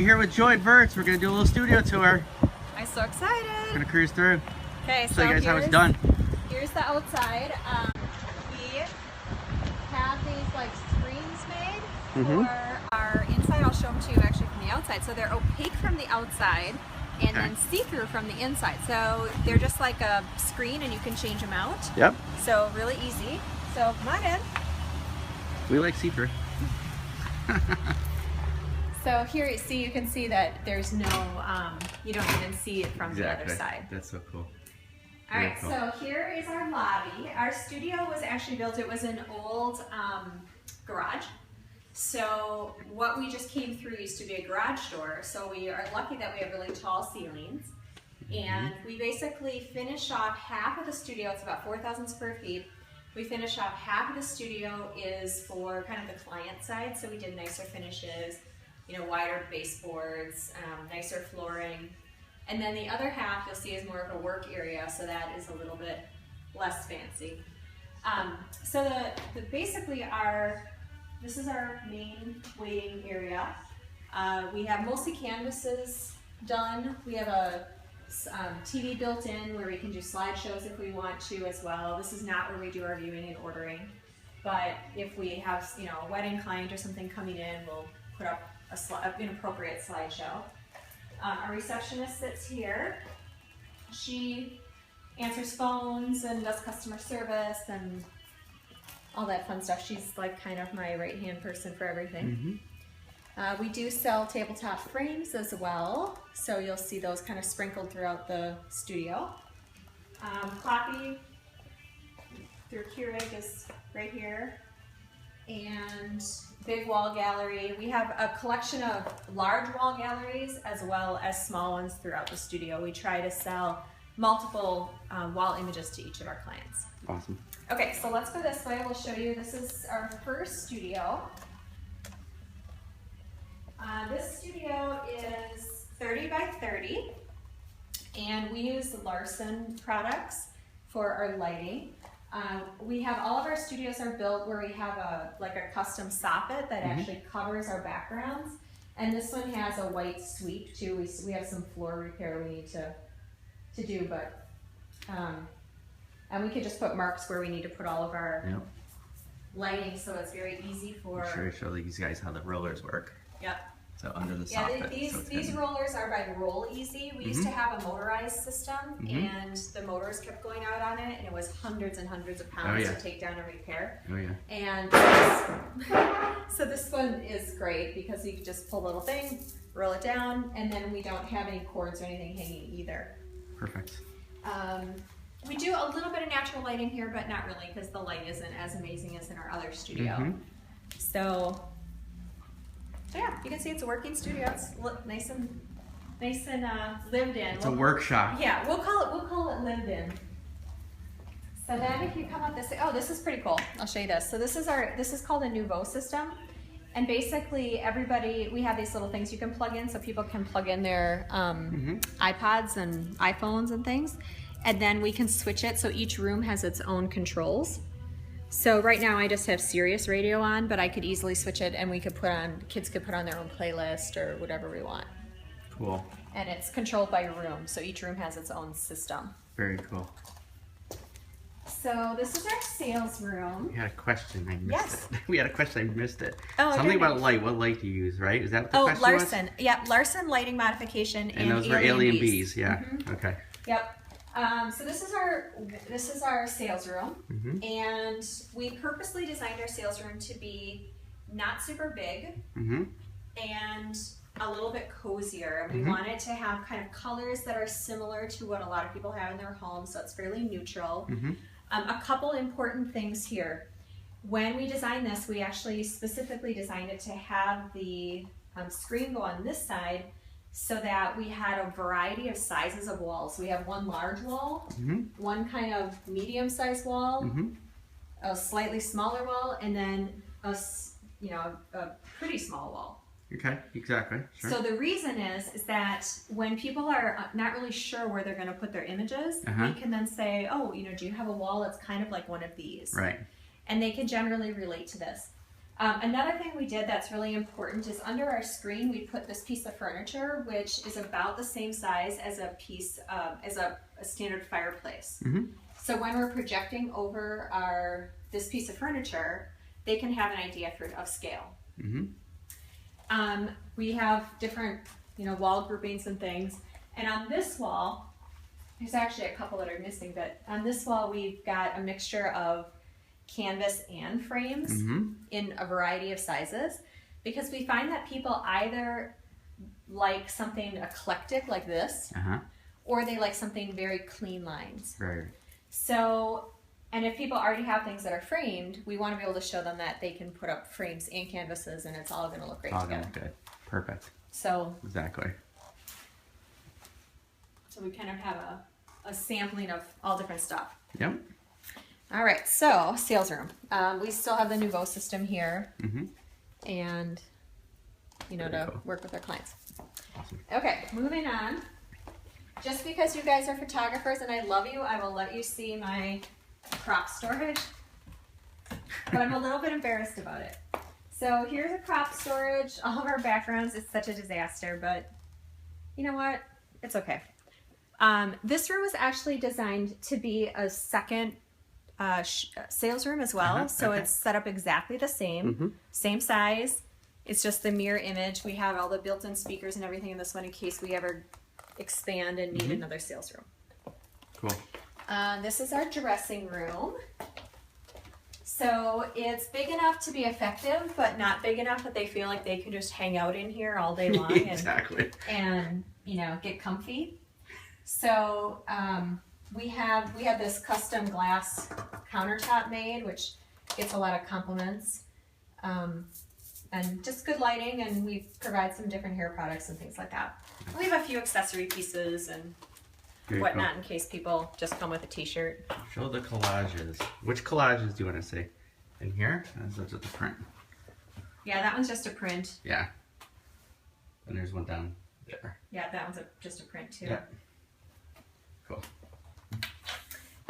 Here with Joy Verts. We're gonna do a little studio tour. I'm so excited. We're gonna cruise through. Okay, Show you guys how it's done. Here's the outside. We have these like screens made for our inside. I'll show them to you actually from the outside. So they're opaque from the outside and then see-through from the inside. So they're just like a screen and you can change them out. Yep. So really easy. So come on in. We like see-through. So here you can see that there's no, you don't even see it from the other side. That's so cool. All right, so here is our lobby. Our studio was actually built, it was an old garage. So what we just came through used to be a garage door. So we are lucky that we have really tall ceilings. And we basically finish off half of the studio, it's about 4,000 square feet. We finish off half of the studio is for kind of the client side. So we did nicer finishes, you know, wider baseboards, nicer flooring. And then the other half you'll see is more of a work area, so that is a little bit less fancy. So basically this is our main waiting area. We have mostly canvases done. We have a TV built in where we can do slideshows if we want to as well. This is not where we do our viewing and ordering, but if we have, you know, a wedding client or something coming in, we'll put up an appropriate slideshow. Our receptionist sits here. She answers phones and does customer service and all that fun stuff. She's like kind of my right-hand person for everything. We do sell tabletop frames as well, so you'll see those kind of sprinkled throughout the studio. Cloppy through Keurig is right here. And big wall gallery. We have a collection of large wall galleries as well as small ones throughout the studio. We try to sell multiple wall images to each of our clients. Awesome. Okay, so let's go this way. We'll show you. This is our first studio. This studio is 30 by 30, and we use Larson products for our lighting. We have all of our studios are built where we have a custom soffit that actually covers our backgrounds, and this one has a white sweep too. We have some floor repair we need to do, but and we could just put marks where we need to put all of our lighting, so it's very easy for. I'm sure to show these guys how the rollers work. Yep. So under the Yeah, soffit. these rollers are by Roll Easy. We used to have a motorized system, and the motors kept going out on it, and it was hundreds and hundreds of pounds to take down and repair. Oh yeah. And so this one is great because you can just pull a little thing, roll it down, and then we don't have any cords or anything hanging either. Perfect. We do a little bit of natural lighting here, but not really because the light isn't as amazing as in our other studio. So yeah, you can see it's a working studio. It's nice and lived in. It's a workshop. Yeah, we'll call it lived in. So then if you come up this, oh, this is pretty cool. I'll show you this. So this is called a Nouveau system. And basically we have these little things you can plug in so people can plug in their iPods and iPhones and things. And then we can switch it so each room has its own controls. So right now I just have Sirius radio on, but I could easily switch it and kids could put on their own playlist or whatever we want. Cool. And it's controlled by room, so each room has its own system. Very cool. So this is our sales room. We had a question, I missed it. We had a question, I missed it. Oh, something about light. What light do you use, right? Is that what the question Larson. was? Yeah, Larson lighting modification and those were Alien Bees, yeah. Okay. Yep. So this is our sales room, and we purposely designed our sales room to be not super big and a little bit cozier. We wanted to have kind of colors that are similar to what a lot of people have in their homes, so it's fairly neutral. A couple important things here. When we designed this, we actually specifically designed it to have the screen go on this side so that we had a variety of sizes of walls. We have one large wall, one kind of medium-sized wall, a slightly smaller wall, and then a pretty small wall. Okay, exactly. Sure. So the reason is that when people are not really sure where they're going to put their images, we can then say, oh, do you have a wall that's kind of like one of these? Right. And they can generally relate to this. Another thing we did that's really important is under our screen we put this piece of furniture, which is about the same size as a piece as a standard fireplace. Mm-hmm. So when we're projecting over this piece of furniture, they can have an idea of scale. Mm-hmm. We have different, wall groupings and things. And on this wall, there's actually a couple that are missing, but on this wall we've got a mixture of canvas and frames in a variety of sizes, because we find that people either like something eclectic like this, or they like something very clean lines. Right. So, and if people already have things that are framed, we want to be able to show them that they can put up frames and canvases and it's all going to look great All together. good. Perfect. So Exactly. So we kind of have a sampling of all different stuff. Yep. All right, so sales room. We still have the Nouveau system here, and to cool. work with our clients. Awesome. Okay, moving on. Just because you guys are photographers and I love you, I will let you see my crop storage, but I'm a little bit embarrassed about it. So here's a crop storage. All of our backgrounds, it's such a disaster, but you know what? It's okay. This room was actually designed to be a second sales room as well. So it's set up exactly the same, same size. It's just the mirror image. We have all the built-in speakers and everything in this one in case we ever expand and need another sales room. Cool. This is our dressing room. So it's big enough to be effective, but not big enough that they feel like they can just hang out in here all day long Exactly. and get comfy. So we have this custom glass countertop made, which gets a lot of compliments, and just good lighting, and we provide some different hair products and things like that. We have a few accessory pieces and whatnot in case people just come with a t-shirt. Show the collages. Which collages do you want to see? In here? That's just the print. Yeah, that one's just a print. Yeah. And there's one down there. Yeah, that one's just a print too. Yeah. Cool.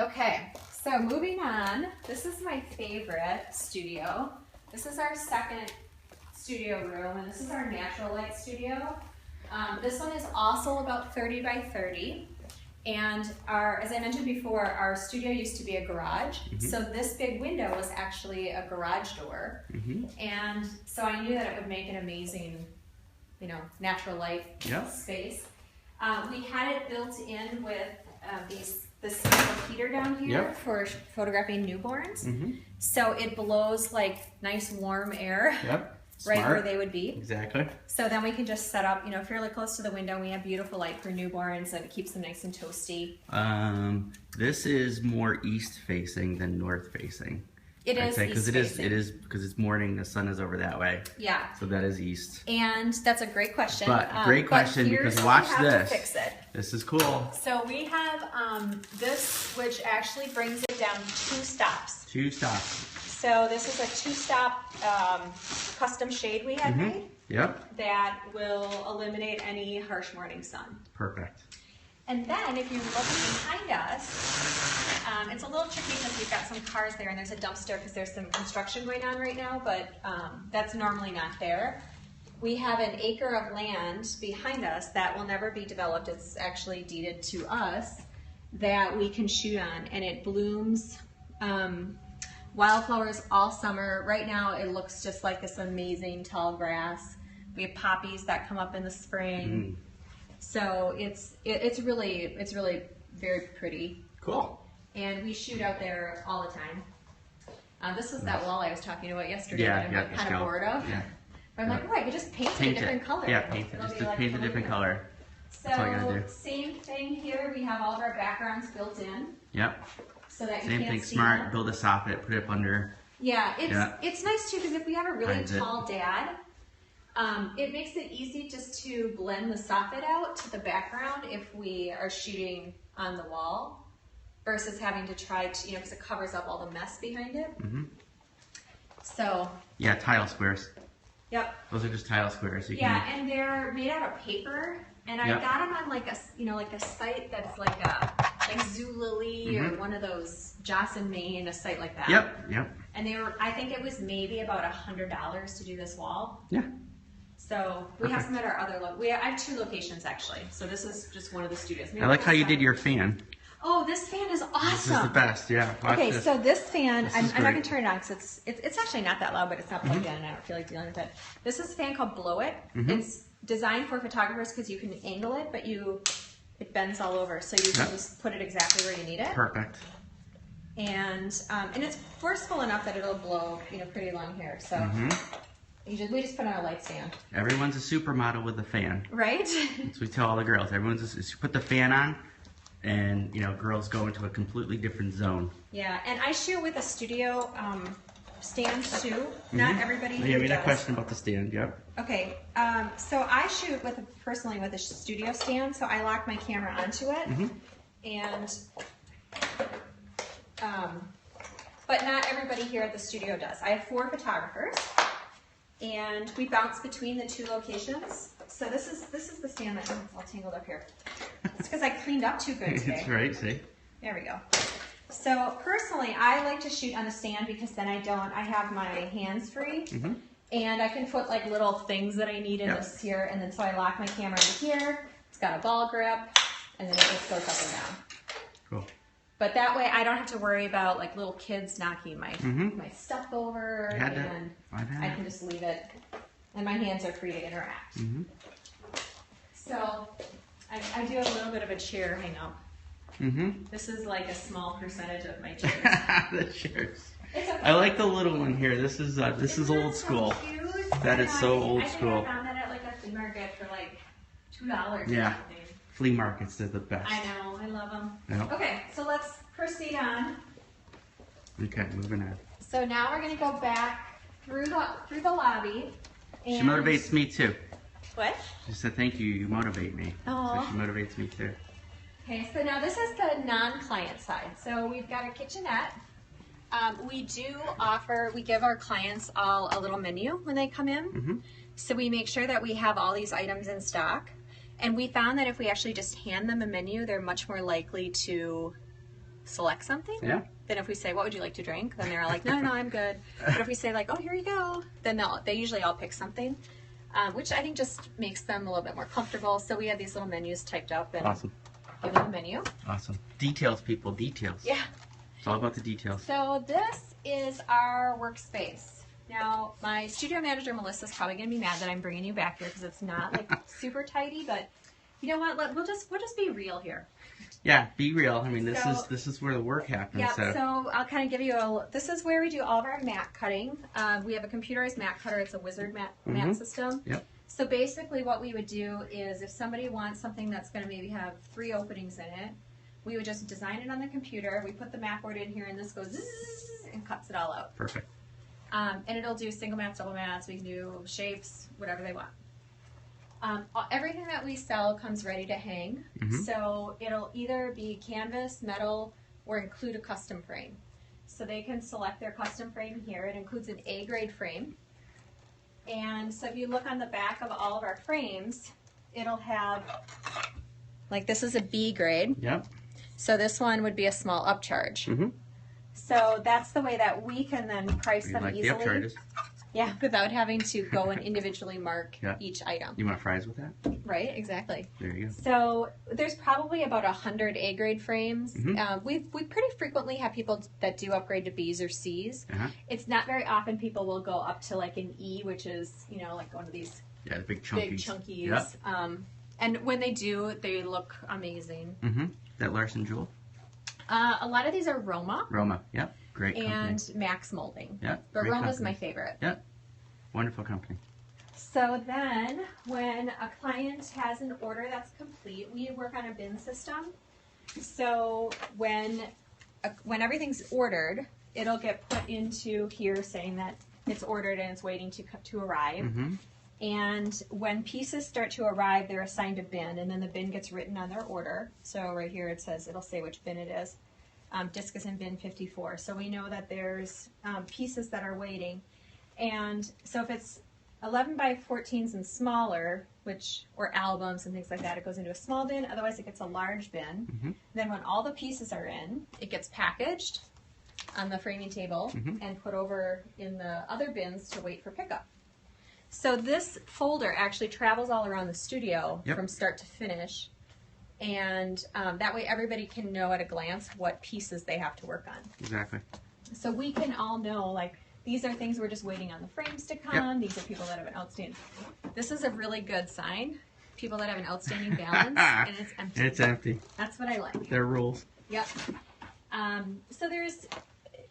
Okay, so moving on. This is my favorite studio. This is our second studio room, and this is our natural light studio. This one is also about 30 by 30. And as I mentioned before, our studio used to be a garage. So this big window was actually a garage door. And so I knew that it would make an amazing, natural light space. We had it built in with this special heater down here for photographing newborns. So it blows like nice warm air. Right where they would be. Exactly. So then we can just set up, fairly close to the window. We have beautiful light for newborns, and it keeps them nice and toasty. This is more east facing than north facing. It is east facing. It is because it's morning. The sun is over that way. Yeah. So that is east. And that's a great question. But great question, because watch this. To fix it. This is cool. So we have this, which actually brings it down 2 stops. 2 stops. So this is a 2-stop custom shade we had made. Yep. That will eliminate any harsh morning sun. Perfect. And then if you look behind us, it's a little tricky because we've got some cars there and there's a dumpster because there's some construction going on right now, but that's normally not there. We have an acre of land behind us that will never be developed. It's actually deeded to us that we can shoot on, and it blooms wildflowers all summer. Right now it looks just like this amazing tall grass. We have poppies that come up in the spring. So it's really very pretty. Cool. And we shoot out there all the time. This was that wall I was talking about yesterday that I'm like kind of bored of. Yeah. But I'm like, oh, I could just paint it a different color. Yeah, paint it. Just like paint a different color. That's all you gotta do. Same thing here. We have all of our backgrounds built in. Yep. So that you Same can't thing. see Smart. them. Build a soffit. Put it up under. Yeah, it's nice too because if we have a really Hides it. tall dad, it makes it easy just to blend the soffit out to the background if we are shooting on the wall versus having to try to, because it covers up all the mess behind it. So. Yeah, tile squares. Yep. Those are just tile squares. You Yeah, and they're made out of paper, and I got them on like a, like a site that's like a like Zulily or one of those Joss and Main, a site like that. Yep. And they were, I think it was maybe about $100 to do this wall. Yeah. So we have some at our other I have 2 locations actually. So this is just one of the studios. Maybe I like how you did we'll your fan. Oh, this fan is awesome. This is the best, yeah. Watch Okay, this. so this fan, This I'm is not going great. to turn it on because it's actually not that loud, but it's not plugged in and I don't feel like dealing with it. This is a fan called Blow It. It's designed for photographers because you can angle it, but it bends all over. So you can just put it exactly where you need it. Perfect. And it's forceful enough that it'll blow, pretty long hair. So we just put on a light stand. Everyone's a supermodel with a fan. Right? So we tell all the girls, you put the fan on, and girls go into a completely different zone. Yeah, and I shoot with a studio stand too. Not everybody Yeah, here we had a does. question about the stand. Yep. Okay, so I shoot personally with a studio stand, so I lock my camera onto it, and but not everybody here at the studio does. I have 4 photographers, and we bounce between the 2 locations. So this is the stand that it's all tangled up here. It's because I cleaned up too good today. That's right. See. There we go. So personally, I like to shoot on a stand because then I have my hands free, and I can put like little things that I need in this here, and then so I lock my camera into here. It's got a ball grip, and then it just goes up and down. Cool. But that way, I don't have to worry about like little kids knocking my stuff over, and I can just leave it, and my hands are free to interact. So I do a little bit of a chair hang up. This is like a small percentage of my chairs. The chairs. It's okay. I like the little one here. This is old school. So cute? That is so old I think school. I found that at like a flea market for like $2 or Yeah. something. Flea markets, they're the best. I know, I love them. Yep. Okay, so let's proceed on. Okay, moving on. So now we're gonna go back through the lobby. She And motivates me too. What? She said, "Thank you. You motivate me." Aw. So she motivates me too. Okay, so now this is the non-client side. So we've got a kitchenette. We give our clients all a little menu when they come in. So we make sure that we have all these items in stock. And we found that if we actually just hand them a menu, they're much more likely to select something. Yeah. Than if we say, what would you like to drink? Then they're like, no, I'm good. But if we say like, oh, here you go, then they usually all pick something. Which I think just makes them a little bit more comfortable. So we have these little menus typed up and Awesome. give them a menu. Awesome. Details, people. Details. Yeah. It's all about the details. So this is our workspace. Now, my studio manager, Melissa's probably going to be mad that I'm bringing you back here because it's not like super tidy, but you know what? We'll just be real here. Yeah, be real. I mean, So- this is where the work happens. Yeah, So. so I'll kind of give you this is where we do all of our mat cutting. We have a computerized mat cutter. It's a Wizard mat system. Yep. So basically what we would do is if somebody wants something that's going to maybe have 3 openings in it, we would just design it on the computer. We put the mat board in here and this goes zzz and cuts it all out. Perfect. And it'll do single mats, double mats. We can do shapes, whatever they want. Everything that we sell comes ready to hang. So it'll either be canvas, metal, or include a custom frame. So they can select their custom frame here. It includes an A-grade frame. And so if you look on the back of all of our frames, it'll have, like this is a B grade. Yep. So this one would be a small upcharge. Mm-hmm. So that's the way that we can then price them Like the easily. upcharges. Yeah, without having to go and individually mark Yeah. each item. You want fries with that? Right, exactly. There you go. So there's probably about 100 A-grade frames. Mhm. We pretty frequently have people that do upgrade to Bs or Cs. Uh-huh. It's not very often people will go up to like an E, which is, like one of these Yeah, the big chunkies. big chunkies. Yep. And when they do, they look amazing. Mm-hmm. That Larson Jewel. A lot of these are Roma Roma. Yep. Great company. and Max Molding. Yep. But Great Roma's company. my favorite. Yep. Wonderful company. So then, when a client has an order that's complete, we work on a bin system. So when everything's ordered, it'll get put into here saying that it's ordered and it's waiting to arrive. Mm-hmm. And when pieces start to arrive, they're assigned a bin, and then the bin gets written on their order. So right here it says, it'll say which bin it is. Disc is in bin 54. So we know that there's pieces that are waiting. And so if it's 11 by 14s and smaller, or albums and things like that, it goes into a small bin. Otherwise, it gets a large bin. Mm-hmm. Then when all the pieces are in, it gets packaged on the framing table and put over in the other bins to wait for pickup. So this folder actually travels all around the studio from start to finish. And that way everybody can know at a glance what pieces they have to work on. Exactly. So we can all know, like, these are things we're just waiting on the frames to come. These are people that have an outstanding. This is a really good sign. People that have an outstanding balance, and it's empty. It's empty. That's what I like. They're rules. Yep. So there's,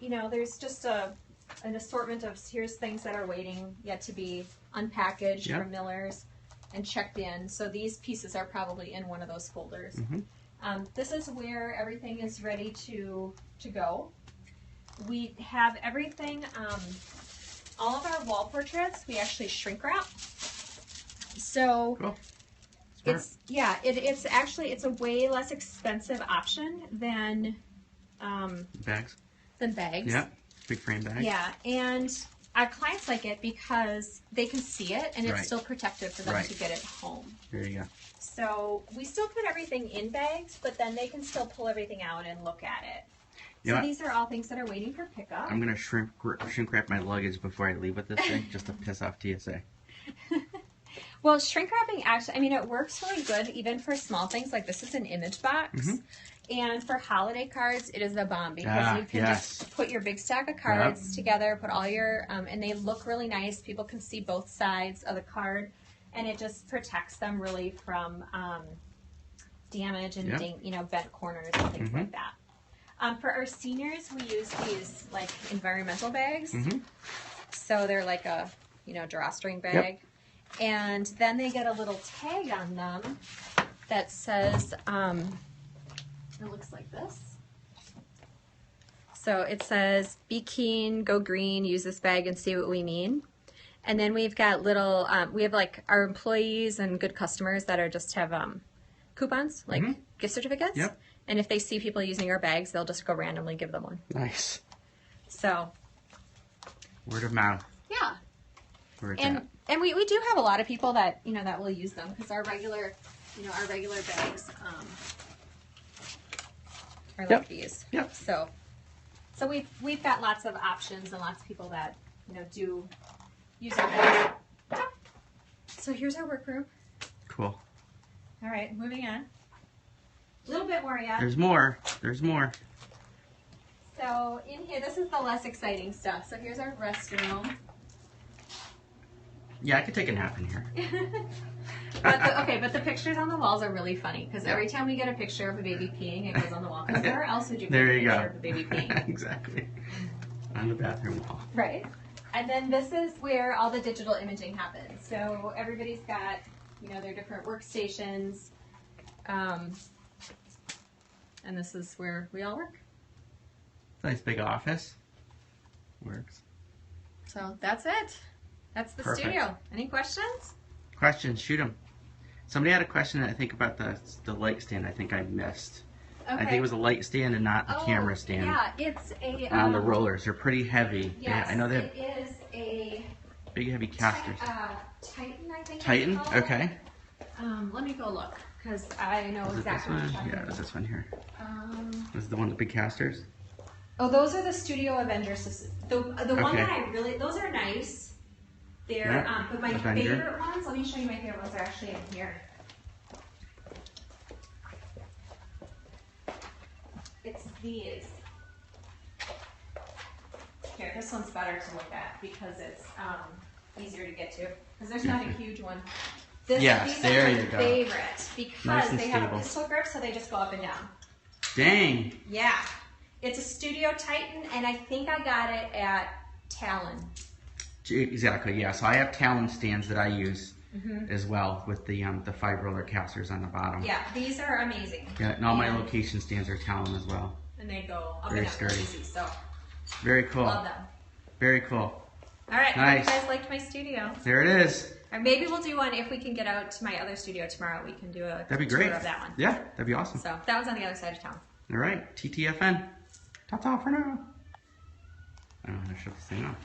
there's just an assortment of, here's things that are waiting yet to be unpackaged from Miller's and checked in. So these pieces are probably in one of those folders. This is where everything is ready to go. We have everything, all of our wall portraits, we actually shrink wrap. So Cool. it's actually, it's a way less expensive option than Bags. bags. Yeah. Big frame bag. Yeah, and our clients like it because they can see it and it's still protective for them to get it home. There you go. So we still put everything in bags, but then they can still pull everything out and look at it. So these are all things that are waiting for pickup. I'm going to shrink wrap my luggage before I leave with this thing, just to piss off TSA. Well, shrink wrapping actually, I mean, it works really good even for small things. Like this is an image box. And for holiday cards, it is the bomb because you can just put your big stack of cards together, put all your, and they look really nice. People can see both sides of the card, and it just protects them really from damage and bent corners and things like that. For our seniors, we use these like environmental bags. So they're like a drawstring bag, and then they get a little tag on them that says. It looks like this. So it says, "Be keen, go green, use this bag and see what we mean." And then we've got little, we have like our employees and good customers that are just have coupons, like gift certificates. And if they see people using our bags, they'll just go randomly give them one. Nice. So. Word of mouth. Yeah. And we do have a lot of people that, that will use them because our regular bags, are like these. So we've got lots of options and lots of people that do use our bags. So here's our workroom. Cool. All right, moving on. A little bit more yet. There's more. There's more. So in here, this is the less exciting stuff. So here's our restroom. Yeah, I could take a nap in here. But the pictures on the walls are really funny because every time we get a picture of a baby peeing, it goes on the wall. Because where else would you put a picture of a baby peeing? Exactly. On the bathroom wall. Right. And then this is where all the digital imaging happens. So everybody's got, their different workstations. And this is where we all work. Nice big office. Works. So that's it. That's the studio. Any questions? Questions, shoot them. Somebody had a question, I think, about the light stand I think I missed. Okay. I think it was a light stand and not the camera stand. Yeah, it's a... on the rollers. They're pretty heavy. Yes, I know they have it is a... big, heavy casters. Titan, I think. Titan? Okay. Let me go look, because I know Is exactly what you're talking about. Yeah, it's this one here. This is the one with the big casters? Oh, those are the Studio Avengers. The one that I really... Those are nice. They're, but my favorite ones, let me show you my favorite ones, are actually in here. It's these. Here, this one's better to look at because it's easier to get to. Because there's not a huge one. These are my favorite because nice they have stable. a pistol grip, so they just go up and down. Dang. Yeah. It's a Studio Titan, and I think I got it at Talon. Exactly, yeah. So I have Talon stands that I use as well with the 5-roller casters on the bottom. Yeah, these are amazing. Yeah, and all my location stands are Talon as well. And they go up Very and down sturdy. easy, so very cool. love them. Very cool. All right, nice. I hope you guys liked my studio. There it is. Or maybe we'll do one if we can get out to my other studio tomorrow. We can do a that'd be great. tour of that one. Yeah, that'd be awesome. So that one's on the other side of town. All right, TTFN. Ta-ta for now. I don't know how to shut this thing off.